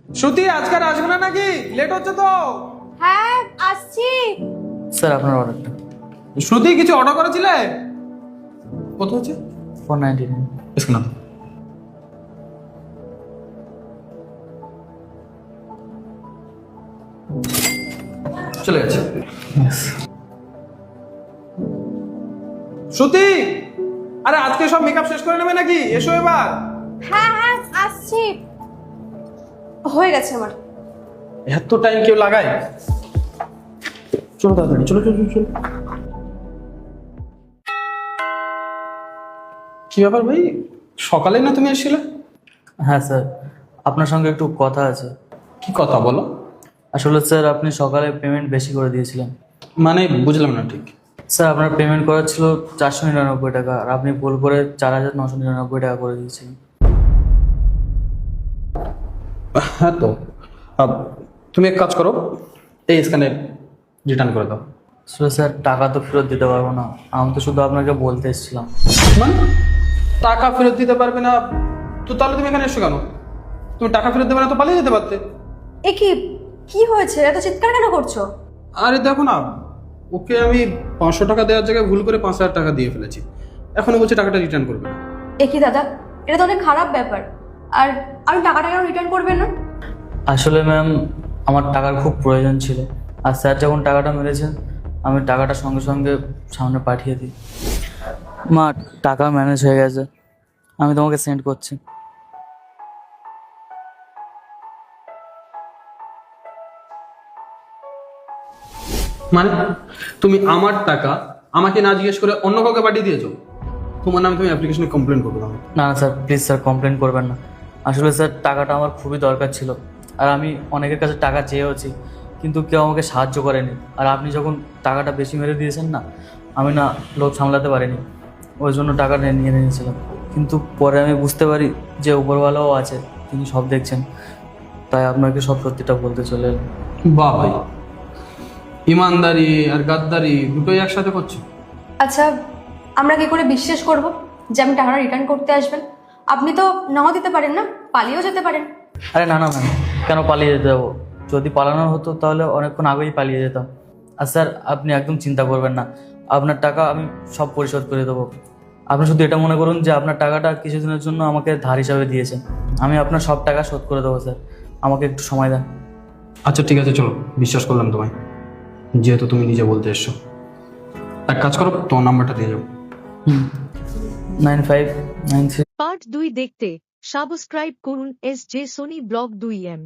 শ্রুতি আজকাল আসবে না নাকি? লেট হচ্ছে তো। হ্যাঁ আসছি। স্যার আপনার অর্ডারটা শ্রুতি কিছু অর্ডার করেছিলে? কত হচ্ছে? 499। इसको ना চলে গেছে। শ্রুতি, আরে আজকে সব মেকআপ শেষ করে নেবে নাকি? এসো এবার। হ্যাঁ হ্যাঁ আসছি, হয়ে গেছে আমার। এত টাইম কেউ লাগায়? চলো তাড়াতাড়ি, চলো চলো চলো চলো। কি ব্যাপার ভাই, সকালে না তুমি এসেছিলে? হ্যাঁ স্যার, আপনার সঙ্গে একটু কথা আছে। কি কথা বলো? আসলে স্যার আপনি সকালে পেমেন্ট বেশি করে দিয়েছিলেন। মানে বুঝলাম না ঠিক। স্যার আপনার পেমেন্ট করা ছিল 499 টাকা, আর আপনি ভুল করে 4999 টাকা করে দিয়েছিলেন। হ্যাঁ তো তুমি এক কাজ করো, এই স্ক্যানে রিটার্ন করে দাও। আসলে স্যার টাকা তো ফেরত দিতে পারবো না, আমি তো শুধু আপনাকে বলতে এসেছিলাম। মানে টাকা ফেরত দিতে পারবে না তো তাহলে তুমি এখানে এসো কেন? তুমি টাকা ফেরত দেবে না তো পালিয়ে যেতে পারতে। এ কি কি হয়েছে, এত চিৎকার কেন করছো? আরে দেখো না, ওকে আমি 500 টাকা দেওয়ার জায়গায় ভুল করে 5000 টাকা দিয়ে ফেলেছি, এখনো বলছে টাকাটা রিটার্ন করবে না। এ কি দাদা, এটা তো অনেক খারাপ ব্যাপার। আর আমি টাকাটা কেন রিটার্ন করবেন না? আসলে ম্যাম আমার টাকার খুব প্রয়োজন ছিল, আর স্যার যখন টাকাটা মেরেছেন আমি টাকাটা সঙ্গে সঙ্গে সামনে পাঠিয়ে দিই। মা, টাকা ম্যানেজ হয়ে গেছে, আমি তোমাকে সেন্ড করছি। মানে তুমি আমার টাকা আমাকে না জিজ্ঞেস করে অন্য কাউকে পাঠিয়ে দিয়েছো? তোমার নামে তুমি অ্যাপ্লিকেশনে কমপ্লেন করবো আমি। না না স্যার, প্লিজ স্যার কমপ্লেন করবেন না। আসলে স্যার টাকাটা আমার খুবই দরকার ছিল, আর আমি অনেকের কাছে টাকা চেয়েওছি, কিন্তু কেউ আমাকে সাহায্য করেনি। আর আপনি যখন টাকাটা বেশি মেরে দিয়েছেন না, আমি না লোভ সামলাতে পারিনি, ওই জন্য টাকাটা নিয়ে নিয়েছিলাম। কিন্তু পরে আমি বুঝতে পারি যে উপরওয়ালাও আছে, তিনি সব দেখছেন, তাই আপনাকে সব সত্যিটা বলতে চলে এলাম। বাহ ভাই, ইমানদারি আর গাদ্দারি দুটোই একসাথে করছো। আচ্ছা, আমরা কি করে বিশ্বাস করব যে আপনি টাকাটা রিটার্ন করতে আসবেন? আপনি তো নাও দিতে পারেন, না পালিয়েও যেতে পারেন। আরে না না ম্যাম, কেন পালিয়ে যেতে যাবো? যদি পালানো হতো তাহলে অনেকক্ষণ আগেই পালিয়ে যেতাম। আর স্যার আপনি একদম চিন্তা করবেন না, আপনার টাকা আমি সব পরিশোধ করে দেবো। আপনি শুধু এটা মনে করুন যে আপনার টাকাটা কিছুদিনের জন্য আমাকে ধার হিসাবে দিয়েছেন, আমি আপনার সব টাকা শোধ করে দেবো স্যার, আমাকে একটু সময় দেন। আচ্ছা ঠিক আছে, চলো বিশ্বাস করলাম তোমায়, যেহেতু তুমি নিজে বলতে এসছো। এক কাজ করো, তোমার নাম্বারটা দিয়ে যাও। 9596। পার্ট 2 দেখতে সাবস্ক্রাইব করুন SJ সোনি ব্লগ 2M।